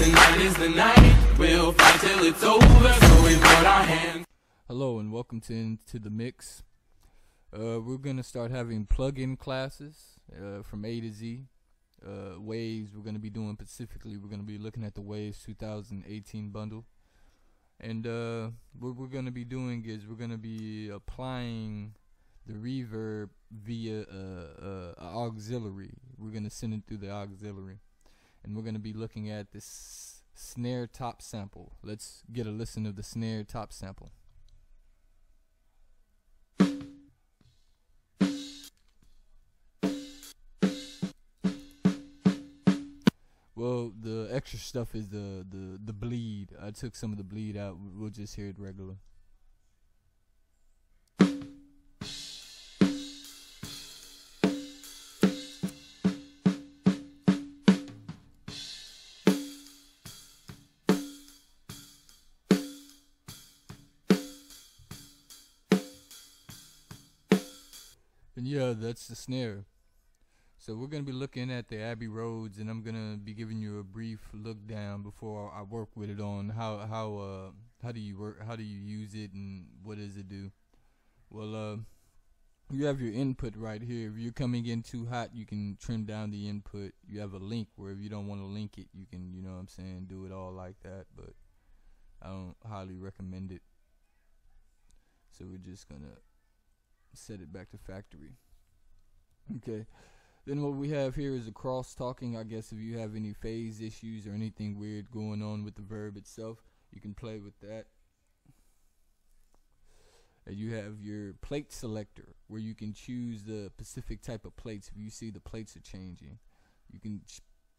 tonight is the night. We'll fight till it's over, so we put our hands. Hello and welcome to the mix. We're gonna start having plug-in classes from A to Z. Waves we're gonna be doing specifically. We're gonna be looking at the Waves 2018 bundle, and what we're gonna be doing is we're gonna be applying the reverb via auxiliary. We're gonna send it through the auxiliary, and we're gonna be looking at this snare top sample. Let's get a listen of the snare top sample. Well, the extra stuff is the bleed. I took some of the bleed out. We'll just hear it regular. And yeah, that's the snare. So we're going to be looking at the Abbey Roads, and I'm going to be giving you a brief look down before I work with it on how do you work, how do you use it, and what does it do. Well, you have your input right here. If you're coming in too hot, you can trim down the input. You have a link where if you don't want to link it, you can, you know what I'm saying, do it all like that, but I don't highly recommend it. So we're just going to set it back to factory. Okay. Then what we have here is a cross-talking. I guess if you have any phase issues or anything weird going on with the verb itself, you can play with that. And you have your plate selector, where you can choose the specific type of plates. If you see the plates are changing, you can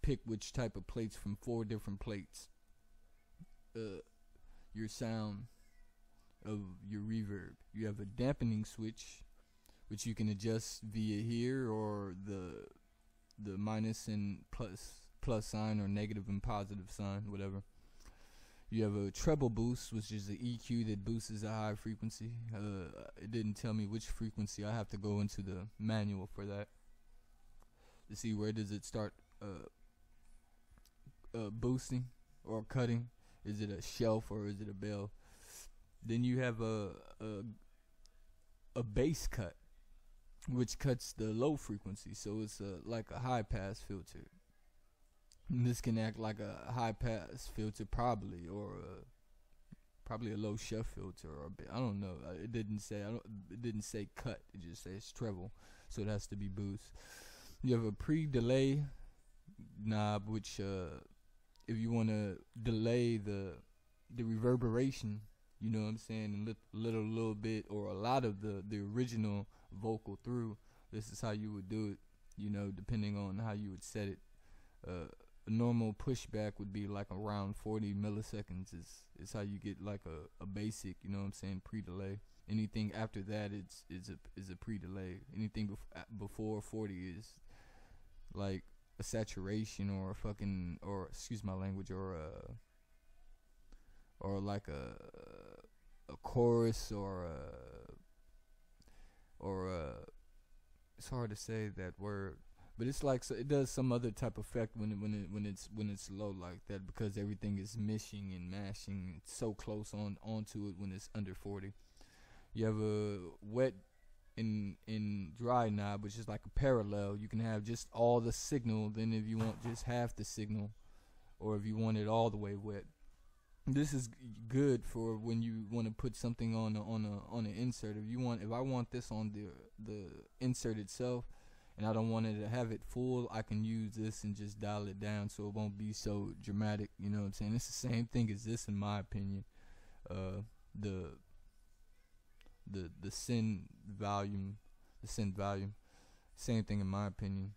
pick which type of plates from 4 different plates. Your sound of your reverb. You have a dampening switch, which you can adjust via here, or the minus and plus sign, or negative and positive sign, whatever. You have a treble boost, which is the EQ that boosts a high frequency. It didn't tell me which frequency. I have to go into the manual for that to see where does it start boosting or cutting. Is it a shelf or is it a bell? Then you have a bass cut, which cuts the low frequency, so it's like a high pass filter. And this can act like a high pass filter, probably, or probably a low shelf filter, or I don't know. It didn't say. It didn't say cut. It just says treble, so it has to be boost. You have a pre-delay knob, which if you want to delay the reverberation, you know what I'm saying, and little bit or a lot of the original vocal through, this is how you would do it, you know, depending on how you would set it. A normal pushback would be like around 40 milliseconds is how you get like a basic, you know what I'm saying, pre-delay. Anything after that is a pre-delay. Anything before 40 is like a saturation, or a fucking, or excuse my language, or like a chorus, or it's hard to say that word, but it's like, so it does some other type of effect when it's low like that, because everything is mishing and mashing. It's so close onto it when it's under 40. You have a wet and dry knob, which is like a parallel. You can have just all the signal, then if you want just half the signal, or if you want it all the way wet. This is good for when you want to put something on an insert. If I want this on the insert itself, and I don't want it to have it full, I can use this and just dial it down so it won't be so dramatic. You know what I'm saying? It's the same thing as this, in my opinion. The send volume, same thing in my opinion.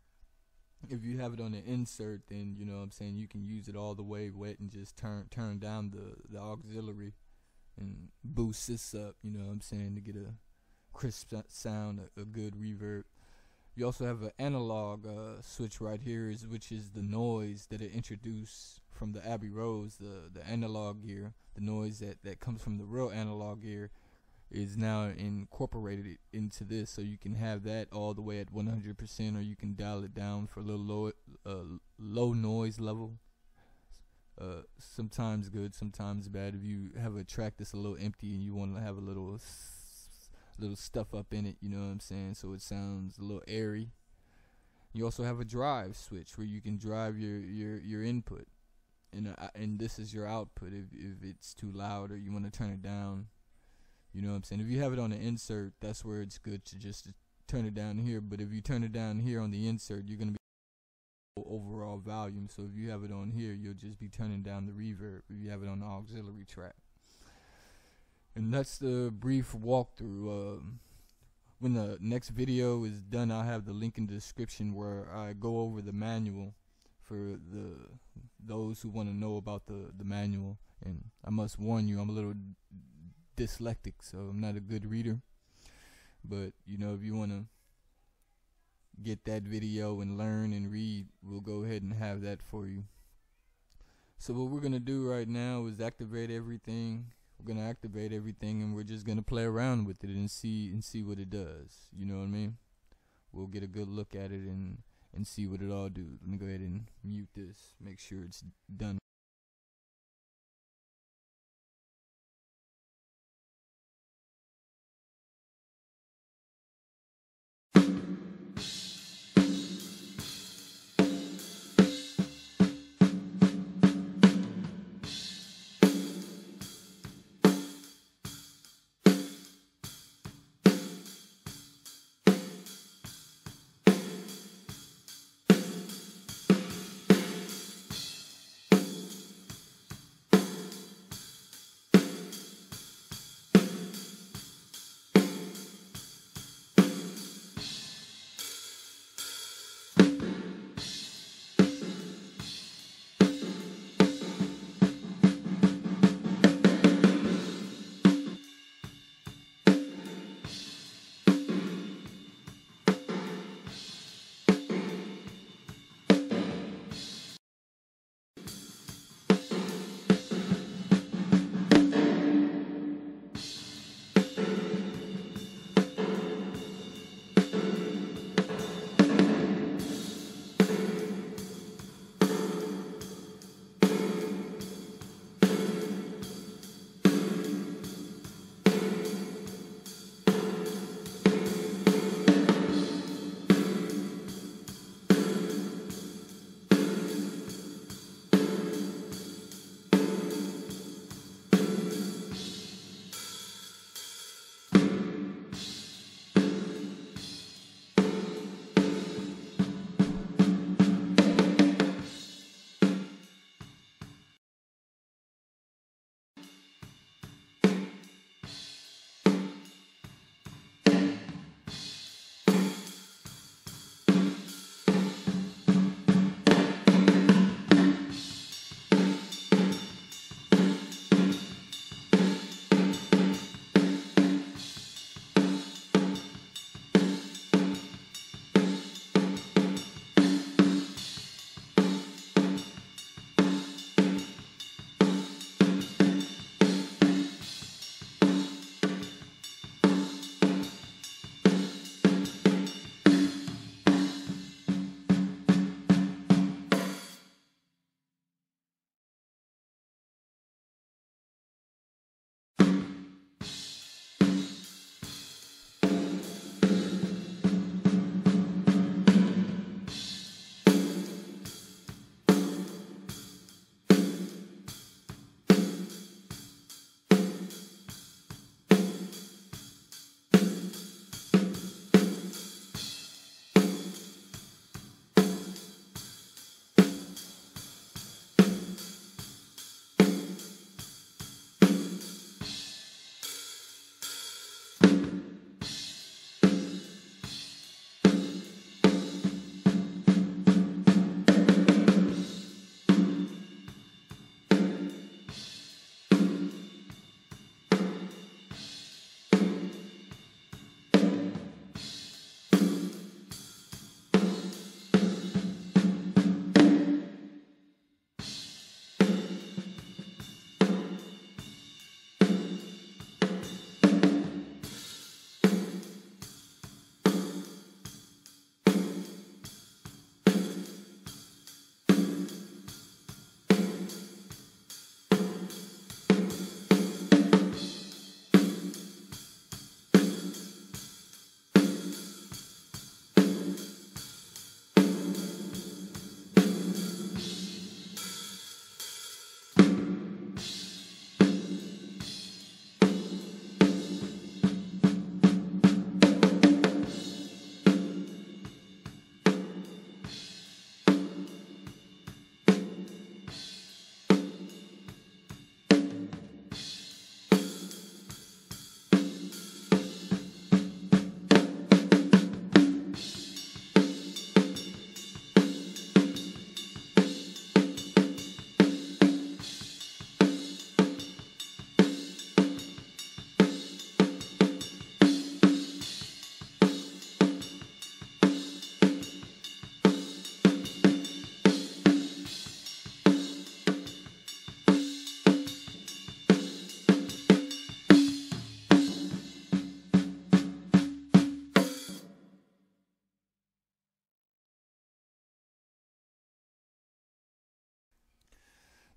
If you have it on the insert, then you know what I'm saying, you can use it all the way wet and just turn down the auxiliary and boost this up, you know what I'm saying, to get a crisp sound, a good reverb. You also have an analog switch right here, which is the noise that it introduced from the Abbey Roads, the analog gear. The noise that comes from the real analog gear is now incorporated into this, so you can have that all the way at 100%, or you can dial it down for a little low noise level. Sometimes good, sometimes bad. If you have a track that's a little empty and you want to have a little stuff up in it, you know what I'm saying, so it sounds a little airy. You also have a drive switch where you can drive your input, and this is your output if it's too loud or you want to turn it down. You know what I'm saying? If you have it on the insert, that's where it's good to just turn it down here. But if you turn it down here on the insert, you're gonna be overall volume. So if you have it on here, you'll just be turning down the reverb if you have it on the auxiliary track. And that's the brief walkthrough. When the next video is done, I'll have the link in the description where I go over the manual for those who want to know about the manual. And I must warn you, I'm a little dyslexic, so I'm not a good reader. But you know, if you want to get that video and learn and read, we'll go ahead and have that for you. So what we're gonna do right now is activate everything. We're gonna activate everything, and we're just gonna play around with it and see what it does. You know what I mean? We'll get a good look at it and see what it all do. Let me go ahead and mute this, make sure it's done.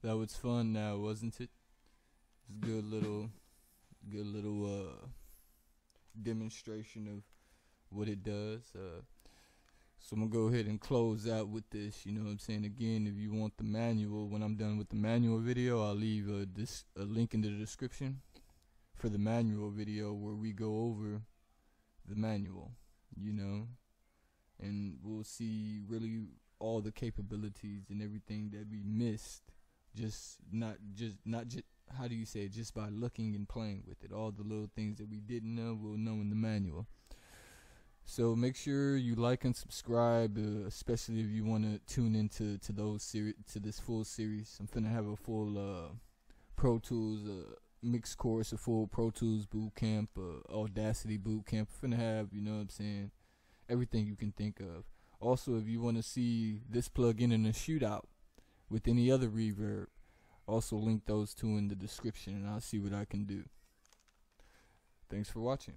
That was fun now, wasn't it? It's a good little demonstration of what it does. So I'm gonna go ahead and close out with this. You know what I'm saying? Again, if you want the manual, when I'm done with the manual video, I'll leave a link in the description for the manual video where we go over the manual, you know, and we'll see really all the capabilities and everything that we missed, not just how do you say it, just by looking and playing with it. All the little things that we didn't know, we'll know in the manual. So make sure you like and subscribe, especially if you want to tune into to this full series. I'm finna have a full Pro Tools mixed course, a full Pro Tools boot camp, Audacity boot camp. I'm finna have, you know what I'm saying, everything you can think of. Also, if you want to see this plug-in in a shootout with any other reverb, also link those two in the description, and I'll see what I can do. Thanks for watching.